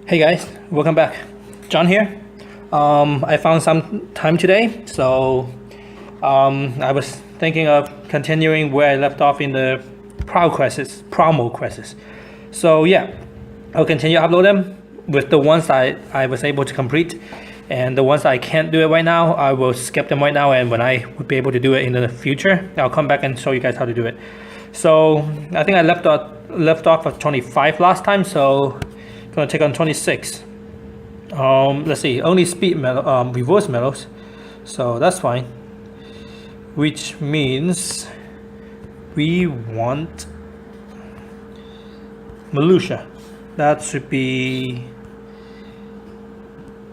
Hey guys, welcome back. John here. I found some time today, so I was thinking of continuing where I left off in the promo quests. So yeah, I'll continue to upload them with the ones I was able to complete, and the ones I can't do it right now, I will skip them right now, and when I would be able to do it in the future, I'll come back and show you guys how to do it. So I think I left off at 25 last time, so gonna take on 26. Let's see, only speed reverse medals, so that's fine, which means we want militia. That should be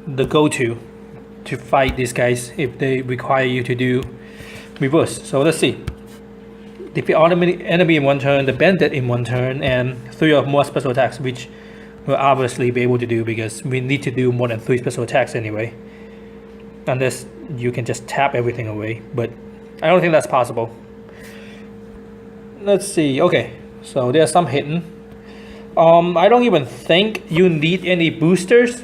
the go-to to fight these guys if they require you to do reverse. So let's see, defeat all enemy in one turn, the bandit in one turn, and 3 or more special attacks, which we'll obviously be able to do because we need to do more than 3 special attacks anyway, unless you can just tap everything away, but I don't think that's possible. Let's see. Okay, so there's some hidden. I don't even think you need any boosters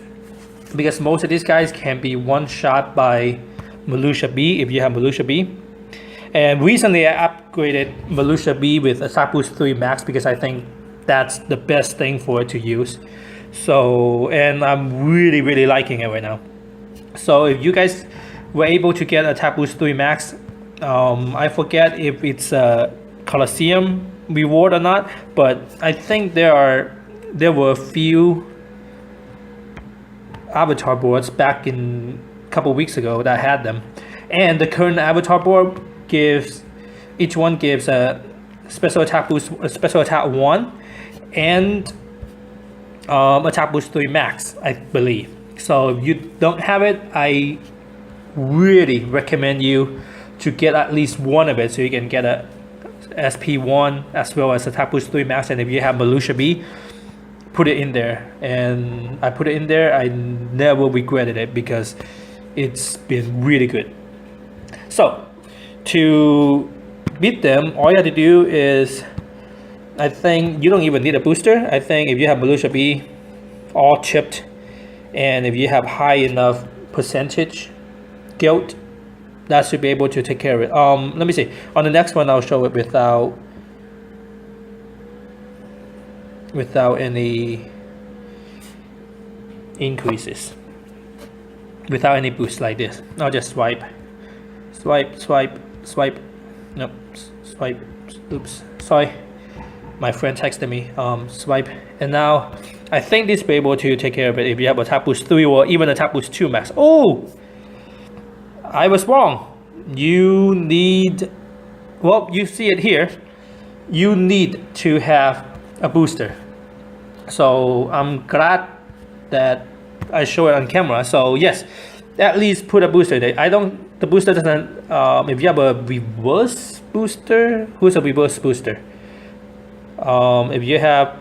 because most of these guys can be one shot by Militia B if you have Militia B. And recently I upgraded Militia B with Attack Boost 3 Max because I think that's the best thing for it to use. So, and I'm really liking it right now. So if you guys were able to get Attack Boost 3 Max, I forget if it's a Coliseum reward or not, but I think there were a few avatar boards back in a couple weeks ago that had them, and the current avatar board each one gives a special attack boost, a special attack 1, and attack boost 3 max, I believe. So if you don't have it, I really recommend you to get at least one of it so you can get a SP1 as well as attack boost 3 max. And if you have Militia B, put it in there. And I put it in there, I never regretted it because it's been really good. So to beat them, all you have to do is, I think you don't even need a booster. I think if you have Militia B all chipped, and if you have high enough percentage guild, that should be able to take care of it. Let me see. On the next one, I'll show it without any increases, without any boost like this. I'll just swipe. Nope, swipe. Oops, sorry. My friend texted me, swipe, and now I think this will be able to take care of it if you have a Attack Boost 3 or even a Attack Boost 2 max. Oh, I was wrong. You need, well, you see it here, you need to have a booster. So I'm glad that I show it on camera. So yes, at least put a booster there. The booster doesn't, if you have a reverse booster, who's a reverse booster? If you have,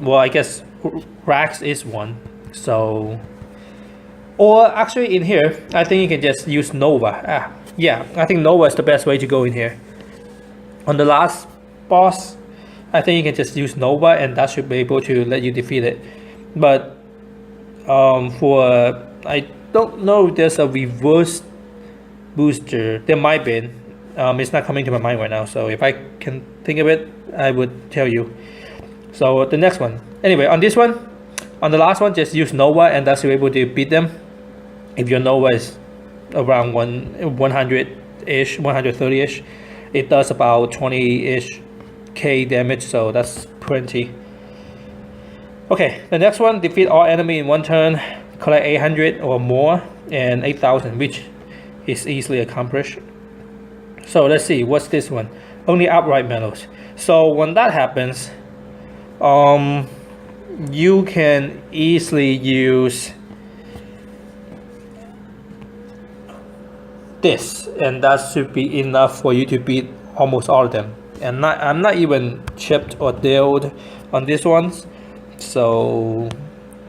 well, I guess Rax is one. So, or actually in here, I think you can just use Nova. Yeah, I think Nova is the best way to go in here. On the last boss, I think you can just use Nova and that should be able to let you defeat it. But I don't know if there's a reverse booster. There might be. It's not coming to my mind right now, so if I can think of it, I would tell you. So the next one, anyway, on this one, on the last one, just use Nova and that's able to beat them. If your Nova is around 100-ish, 130-ish, it does about 20-ish K damage, so that's plenty. Okay, the next one, defeat all enemy in one turn, collect 800 or more and 8,000, which is easily accomplished. So let's see, what's this one? Only outright medals. So when that happens, you can easily use this, and that should be enough for you to beat almost all of them. And I'm not even chipped or dealt on these ones. So,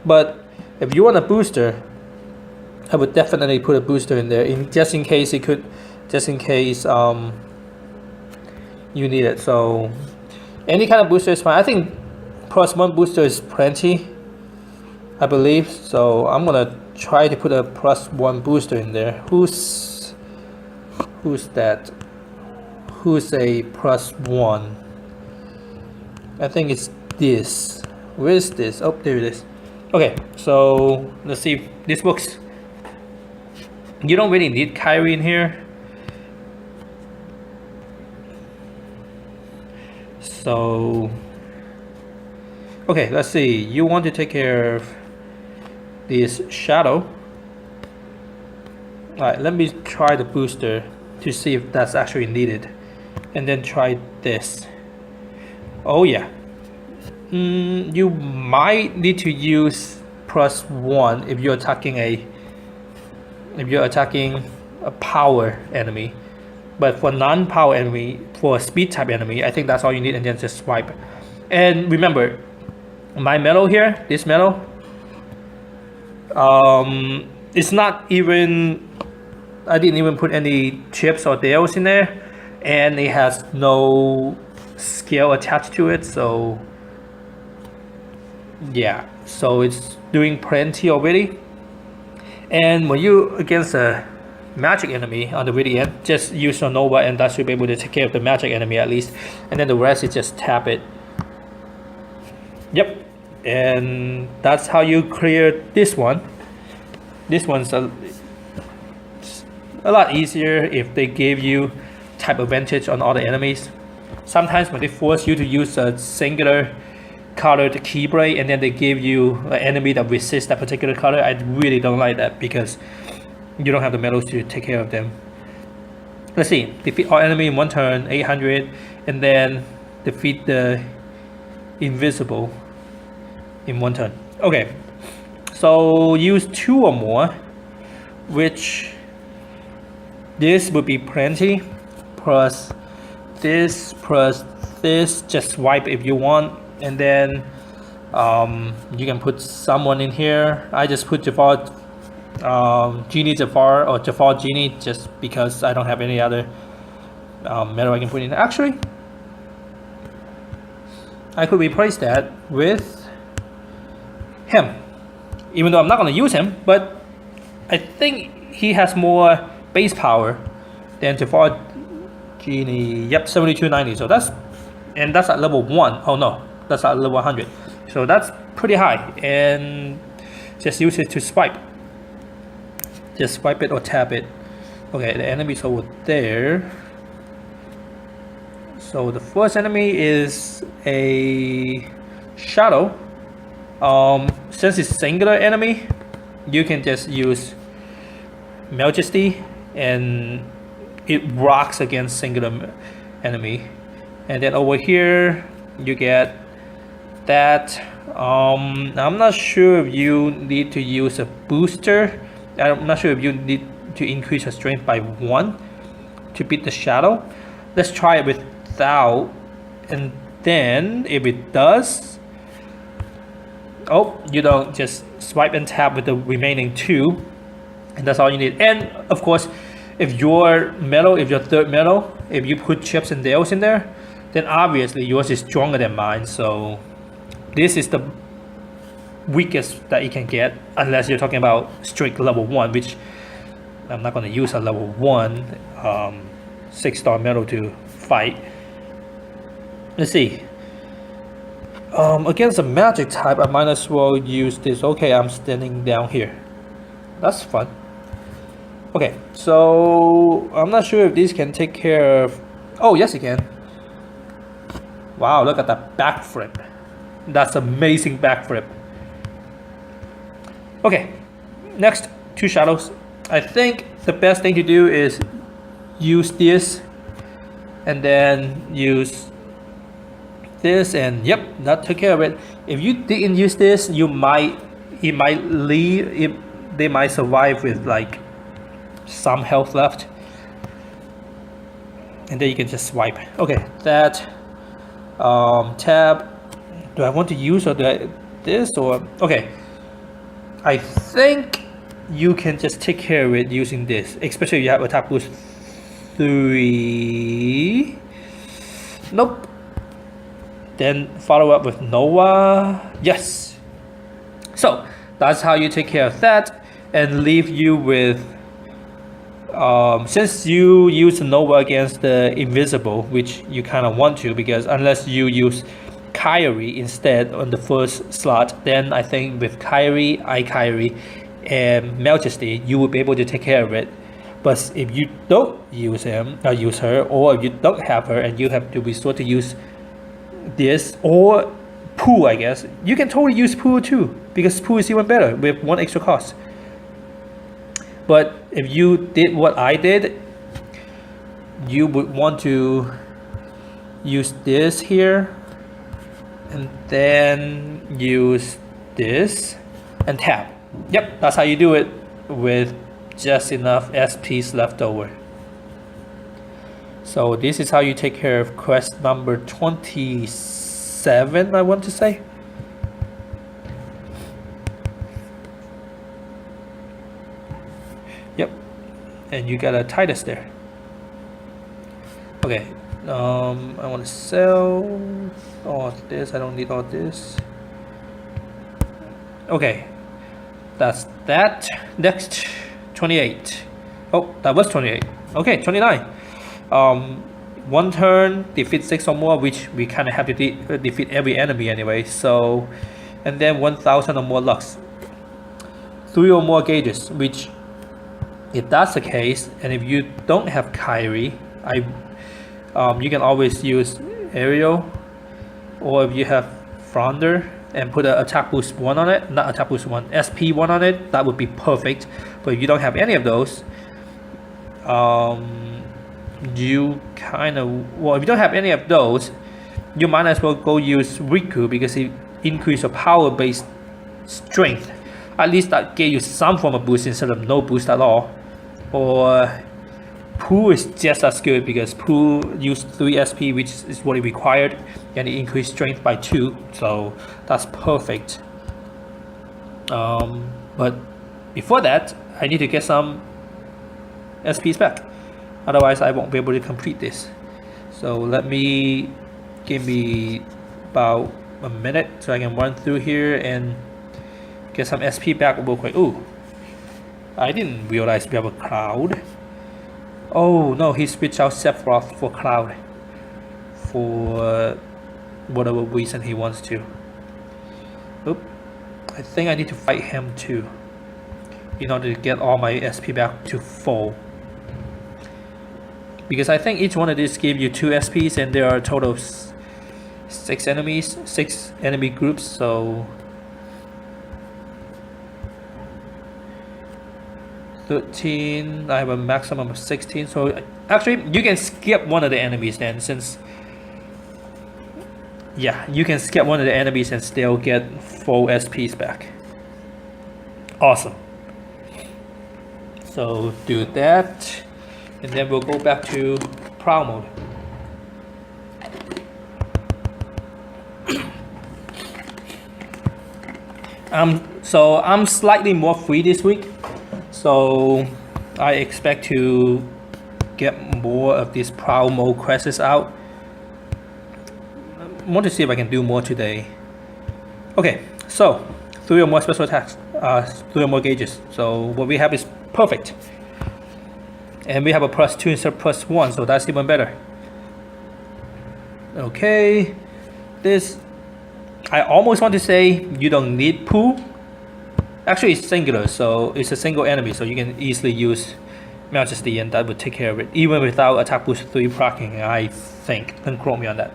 but if you want a booster, I would definitely put a booster in there, just in case you need it. So any kind of booster is fine. I think +1 booster is plenty. I believe. So I'm gonna try to put a +1 booster in there. Who's that? Who's a +1? I think it's this. Where is this? Oh, there it is. Okay, so let's see if this works. You don't really need Kyrie in here. So, okay, let's see. You want to take care of this shadow. Alright, let me try the booster to see if that's actually needed. And then try this. Oh yeah. You might need to use +1 if you're attacking a power enemy. But for non-power enemy, for a speed type enemy, I think that's all you need, and then just swipe. And remember, my medal here, this medal, it's not even, I didn't even put any chips or deals in there, and it has no skill attached to it, so yeah, so it's doing plenty already. And when you against a magic enemy on the very end, just use your Nova, and that should be able to take care of the magic enemy at least, and then the rest is just tap it. Yep, and that's how you clear this one. This one's a lot easier if they gave you type advantage on all the enemies. Sometimes when they force you to use a singular colored keyblade and then they give you an enemy that resists that particular color, I really don't like that because you don't have the medals to take care of them. Let's see, defeat all enemy in one turn, 800, and then defeat the invisible in one turn. Okay, so use 2 or more, which this would be plenty, plus this, just swipe if you want, and then you can put someone in here. I just put default Genie Jafar or Jafar Genie just because I don't have any other medal I can put in. Actually, I could replace that with him, even though I'm not going to use him, but I think he has more base power than Jafar Genie. Yep, 7290. So that's at level 1. Oh no, that's at level 100. So that's pretty high, and just use it to swipe. Just swipe it or tap it. Okay, the enemy's over there. So the first enemy is a shadow. Since it's singular enemy, you can just use Majesty and it rocks against singular enemy. And then over here you get that. I'm not sure if you need to use a booster. I'm not sure if you need to increase your strength by 1 to beat the shadow. Let's try it without, and then if it does, oh, you don't, just swipe and tap with the remaining 2, and that's all you need. And of course, if your medal, if your third medal, if you put chips and dales in there, then obviously yours is stronger than mine. So this is the weakest that you can get, unless you're talking about strict level 1, which I'm not going to use a level 1 6-star medal to fight. Let's see. Against a magic type, I might as well use this. Okay, I'm standing down here. That's fun. Okay, so I'm not sure if these can take care of... Oh, yes, it can. Wow, look at that backflip. That's amazing backflip. Okay, next, 2 shadows. I think the best thing to do is use this and then use this, and yep, that took care of it. If you didn't use this, it might leave. They might survive with like some health left, and then you can just swipe. Okay, that tab. Do I want to use or this or okay? I think you can just take care of it using this, especially if you have attack boost 3. Nope. Then follow up with Nova. Yes. So that's how you take care of that, and leave you with. Since you use Nova against the invisible, which you kind of want to, because unless you use Kyrie instead on the first slot, then I think with Kyrie, and Majesty, you will be able to take care of it. But if you don't use her, or if you don't have her and you have to resort to use this or Pooh, I guess you can totally use Pooh too, because Pooh is even better with 1 extra cost. But if you did what I did, you would want to use this here and then use this and tap. Yep, that's how you do it with just enough SPs left over. So this is how you take care of quest number 27, I want to say. Yep, and you got a Titus there. Okay, I want to sell all this. I don't need all this. Okay, that's that. Next, 28. Oh, that was 28. Okay, 29. 1 turn, defeat 6 or more, which we kind of have to defeat every enemy anyway. So, and then 1,000 or more lux. 3 or more gauges, which, if that's the case, and if you don't have Kyrie, you can always use Ariel, or if you have Flounder and put an attack boost 1 on it, not attack boost 1, SP 1 on it, that would be perfect. But if you don't have any of those, you kind of, well, if you don't have any of those, you might as well go use Riku, because it increases your power based strength. At least that gave you some form of boost instead of no boost at all. Or Pooh is just as good, because Pooh used 3 SP, which is what it required, and it increased strength by 2, so that's perfect. But before that, I need to get some SPs back, otherwise I won't be able to complete this. So give me about a minute so I can run through here and get some SP back real quick. Ooh, I didn't realize we have a Cloud. Oh no, he switched out Sephiroth for Cloud for whatever reason he wants to. Oop, I think I need to fight him too in order to get all my SP back to full, because I think each one of these give you 2 SPs, and there are a total of 6 enemies, 6 enemy groups. So 13, I have a maximum of 16, so actually you can skip one of the enemies then, since, yeah, you can skip one of the enemies and still get full SPs back. Awesome. So do that, and then we'll go back to prowl mode. So I'm slightly more free this week, so I expect to get more of these prowl mode quests out. I want to see if I can do more today. Okay, so 3 or more special attacks, 3 or more gauges. So what we have is perfect, and we have a +2 instead of +1, so that's even better. Okay, this, I almost want to say you don't need Pooh. Actually, it's singular, so it's a single enemy, so you can easily use Majesty, and that would take care of it, even without attack boost 3 proccing, I think. Don't quote me on that.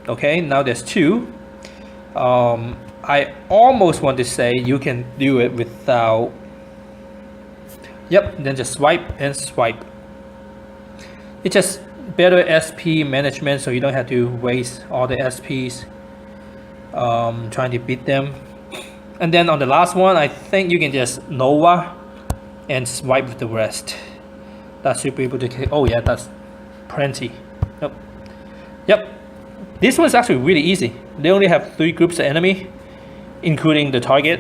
Okay, now there's 2. I almost want to say you can do it without. Yep, then just swipe and swipe. It's just better SP management, so you don't have to waste all the SPs trying to beat them. And then on the last one, I think you can just Nova and swipe with the rest. That should be able to. Oh yeah, that's plenty. Yep. This one's actually really easy. They only have 3 groups of enemy, including the target,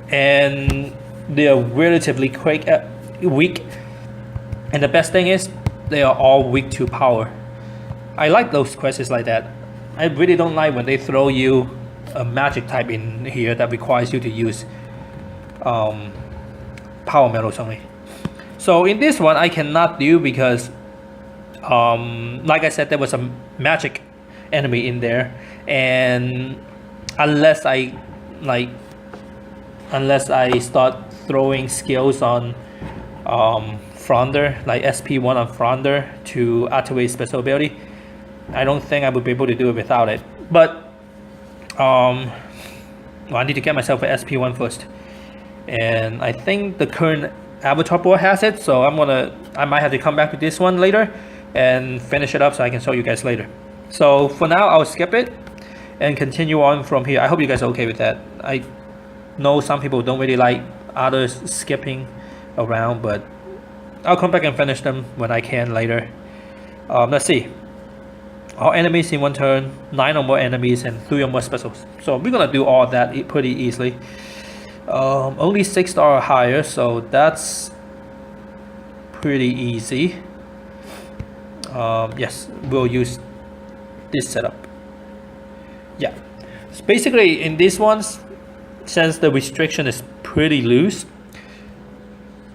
and they are relatively weak. And the best thing is, they are all weak to power. I like those quests like that. I really don't like when they throw you a magic type in here that requires you to use power metals only. So in this one I cannot do because like I said, there was a magic enemy in there, and unless I start throwing skills on Fronder, like SP1 on Fronder to activate special ability, I don't think I would be able to do it without it. But well, I need to get myself an SP1 first, and I think the current avatar board has it, so I might have to come back to this one later and finish it up so I can show you guys later. So for now I'll skip it and continue on from here. I hope you guys are okay with that. I know some people don't really like others skipping around, but I'll come back and finish them when I can later. Let's see. All enemies in one turn, 9 or more enemies, and 3 or more specials. So we're gonna do all that pretty easily. Only 6-star or higher, so that's pretty easy. Yes, we'll use this setup. Yeah, so basically in these ones, since the restriction is pretty loose,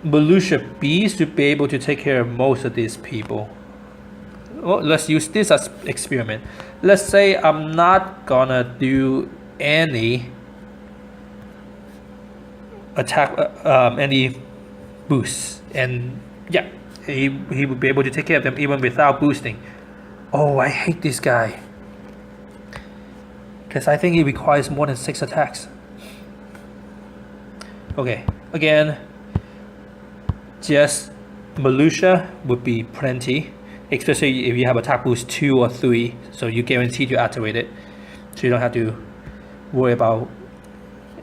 Militia B should be able to take care of most of these people. Well, let's use this as experiment. Let's say I'm not gonna do any attack, any boosts, and yeah, he would be able to take care of them even without boosting. Oh, I hate this guy because I think he requires more than 6 attacks. Okay, again, just Militia would be plenty, especially if you have attack boost 2 or 3, so you guarantee to activate it, so you don't have to worry about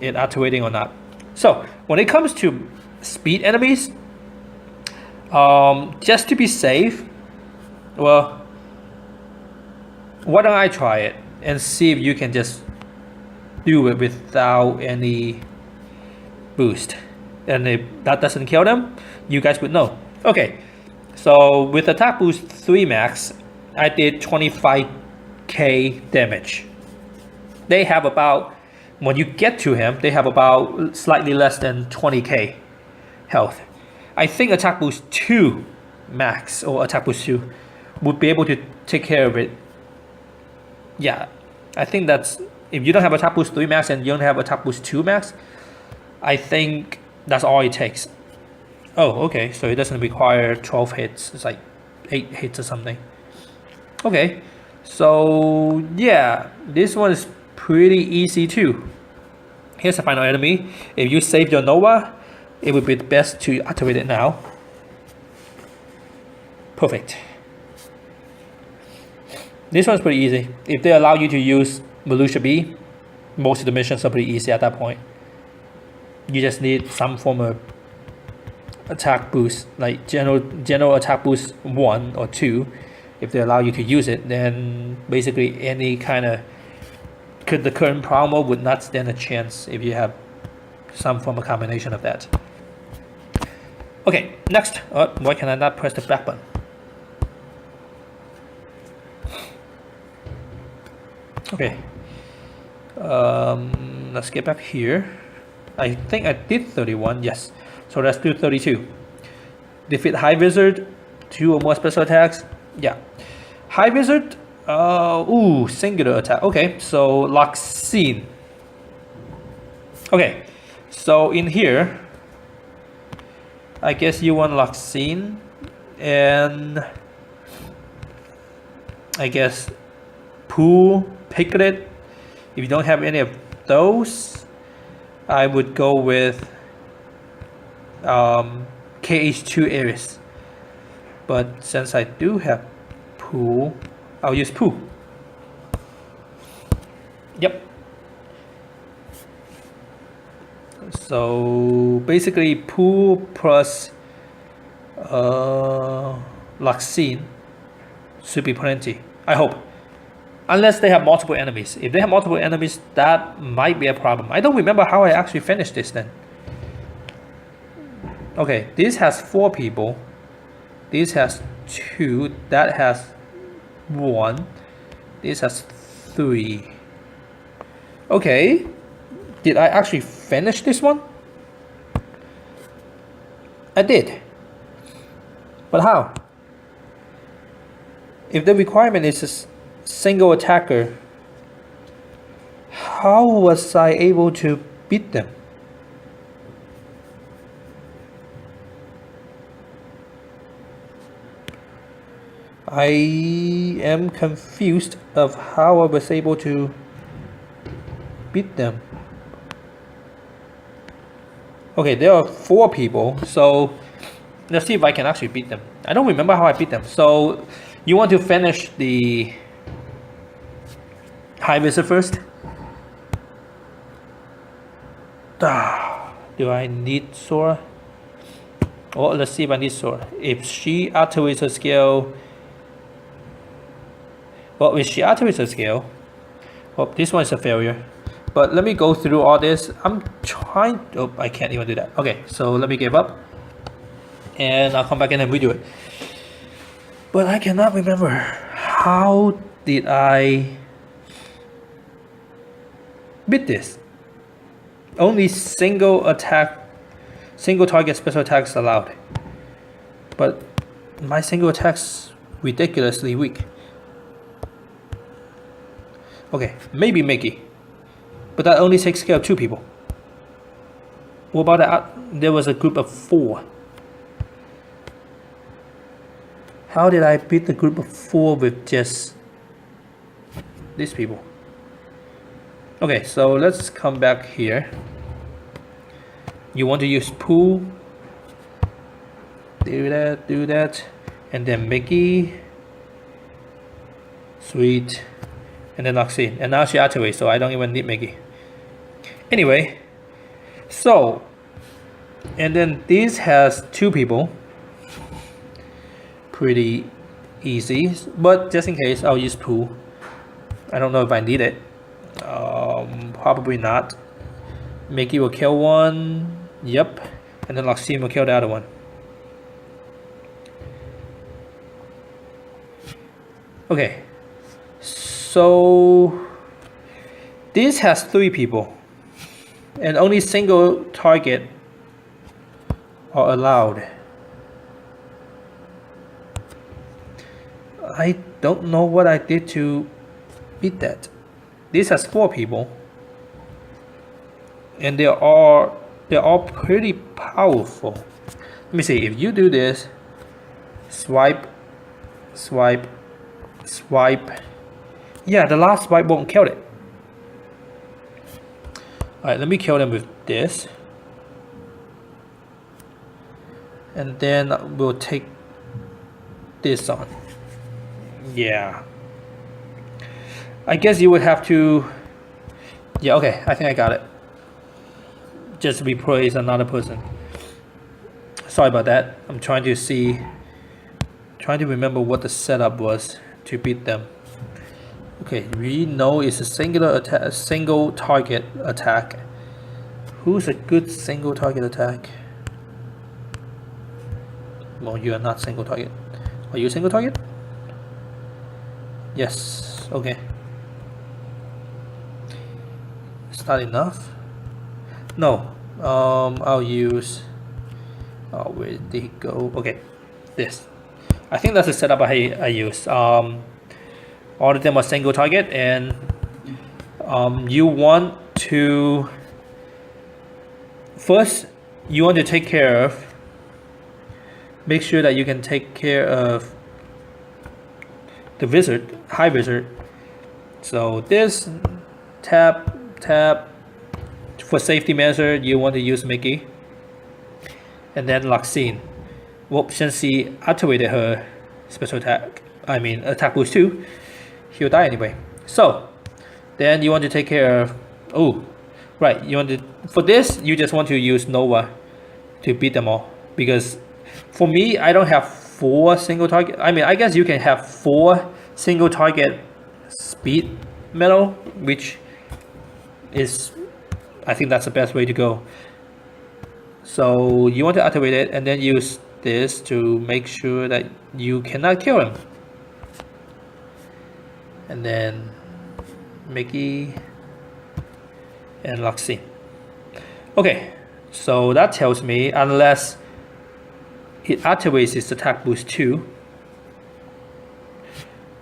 it activating or not. So when it comes to speed enemies, just to be safe, well, why don't I try it and see if you can just do it without any boost, and if that doesn't kill them, you guys would know. Okay, so with attack boost 3 max, I did 25k damage. They have about, when you get to him, they have about slightly less than 20k health. I think attack boost 2 max or attack boost 2 would be able to take care of it. Yeah, I think that's, if you don't have attack boost 3 max and you don't have attack boost 2 max, I think that's all it takes. Oh, okay, so it doesn't require 12 hits, it's like 8 hits or something. Okay, so yeah, this one is pretty easy too. Here's the final enemy. If you save your Nova, it would be best to activate it now. Perfect. This one's pretty easy. If they allow you to use Militia B, most of the missions are pretty easy at that point. You just need some form of attack boost, like general attack boost 1 or 2. If they allow you to use it, then basically any kind of, the current Prowler would not stand a chance if you have some form of combination of that. Okay, next. Why can I not press the back button? Okay. Let's get back here. I think I did 31, yes. So let's do 32. Defeat High Wizard, 2 or more special attacks. Yeah. High Wizard, ooh, singular attack. Okay, so Loxine. Okay, so in here, I guess you want Loxine, and I guess Pooh, Piglet. If you don't have any of those, I would go with KH2 Ares. But since I do have Pooh, I'll use Pooh. Yep. So basically Pooh plus Loxine should be plenty, I hope. Unless they have multiple enemies. If they have multiple enemies, that might be a problem. I don't remember how I actually finished this then. Okay, this has 4 people. This has 2. That has 1. This has 3. Okay, did I actually finish this one? I did. But how? If the requirement is a single attacker, how was I able to beat them? I am confused of how I was able to beat them. Okay, there are 4 people, so let's see if I can actually beat them. I don't remember how I beat them. So you want to finish the high visit first? Do I need Sora? Oh, let's see if I need Sora. If she activates her skill, well, if she activates her skill, well, this one is a failure. But let me go through all this. I'm trying. Oh, I can't even do that. Okay, so let me give up, and I'll come back in and redo it. But I cannot remember how did I beat this. Only single attack, single target special attacks allowed. But my single attacks ridiculously weak. Okay, maybe Mickey. But that only takes care of 2 people. What about that? There was a group of 4. How did I beat the group of 4 with just these people? Okay, so let's come back here. You want to use Pooh. Do that. And then Mickey. Sweet. And then Noxine. And now she activates, so I don't even need Mickey. Anyway, so, and then this has 2 people. Pretty easy, but just in case, I'll use Pooh. I don't know if I need it. Probably not. Mickey will kill one. Yep. And then Noxine will kill the other one. Okay. So this has 3 people. And only single target are allowed. I don't know what I did to beat that. This has 4 people. And they're all pretty powerful. Let me see, if you do this, swipe. Yeah, the last swipe won't kill it. Alright, let me kill them with this. And then we'll take this on. Yeah. I guess you would have to... Yeah, okay, I think I got it. Just replace another person. Sorry about that. I'm trying to remember what the setup was to beat them. Okay, we know it's a single target attack. Who's a good single target attack? Well, you are not single target. Are you single target? Yes. Okay. Is that enough? No. I'll use. Oh, where did it go? Okay, this. I think that's the setup I use. All of them are single target, and you want to first you want to take care of. Make sure that you can take care of the wizard, high wizard. So this tap. For safety measure, you want to use Mickey. And then Noxine. Well, since she activated her special attack, attack boost 2, he'll die anyway. So then you want to take care of, for this you just want to use Nova to beat them all, because for me I don't have 4 single target. I guess you can have 4 single target speed medal, which is, I think that's the best way to go. So you want to activate it and then use this to make sure that you cannot kill him. And then Mickey, and lock scene. Okay, so that tells me unless it activates its attack boost 2,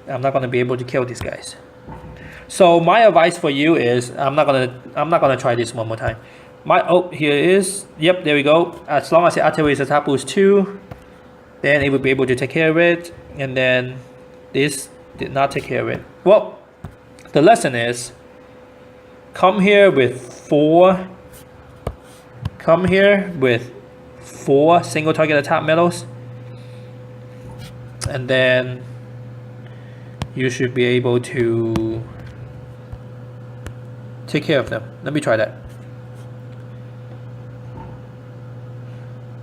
I'm not gonna be able to kill these guys. So my advice for you is I'm not gonna try this one more time. Here it is. Yep, there we go. As long as it activates attack boost 2, then it will be able to take care of it. And then this did not take care of it. Well, the lesson is come here with 4 single target attack medals, and then you should be able to take care of them. Let me try that.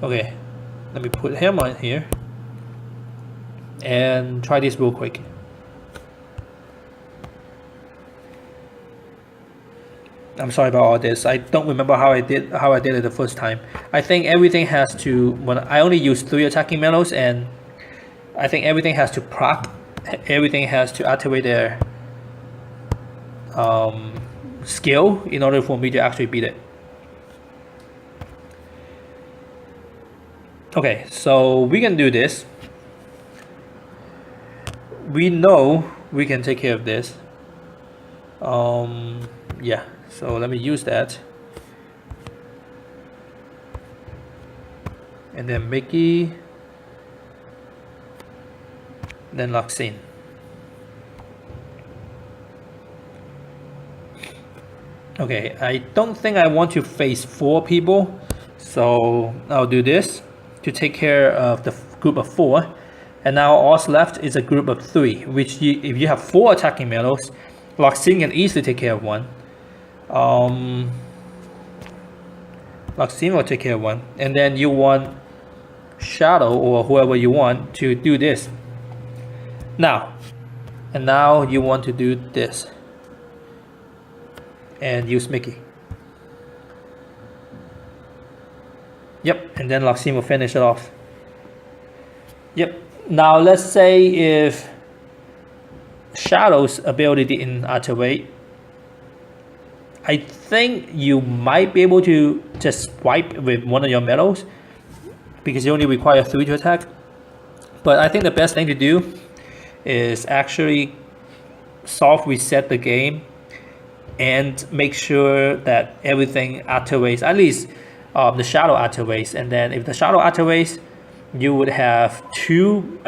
Okay, let me put him on here and try this real quick. I'm sorry about all this. I don't remember how I did it the first time. I think everything has to, when I only use 3 attacking medals, and I think everything has to proc, everything has to activate their skill in order for me to actually beat it. Okay, so we can do this. We know we can take care of this. Yeah, so let me use that. And then Mickey, then lock scene. Okay, I don't think I want to face 4 people, so I'll do this to take care of the group of 4. And now all left is a group of 3, which if you have 4 attacking medals, lock scene can easily take care of 1. Lock scene will take care of 1, and then you want Shadow or whoever you want to do this. Now you want to do this and use Mickey. Yep, and then lock scene will finish it off. Yep. Now let's say if Shadow's ability didn't activate, I think you might be able to just swipe with one of your medals because you only require 3 to attack. But I think the best thing to do is actually soft reset the game and make sure that everything activates, at least the Shadow activates. And then if the Shadow activates, you would have 2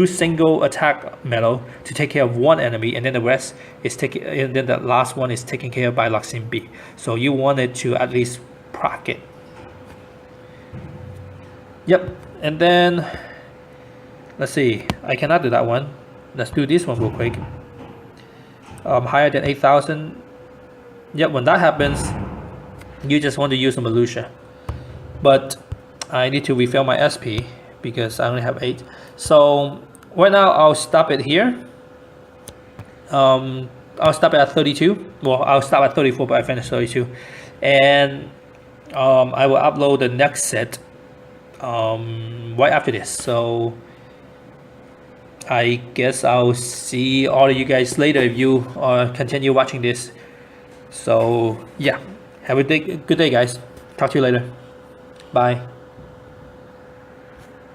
single attack medal to take care of 1 enemy, and then the rest is and then the last one is taken care of by lock scene B. So you wanted to at least proc it. Yep, and then let's see. I cannot do that one. Let's do this one real quick. Higher than 8,000. Yep, when that happens, you just want to use a Melucia. But I need to refill my SP because I only have 8. So right now I'll stop it here. I'll stop it at 32. Well, I'll stop at 34, but I finished 32. And I will upload the next set right after this. So I guess I'll see all of you guys later if you continue watching this. So yeah, have a good day guys. Talk to you later. Bye.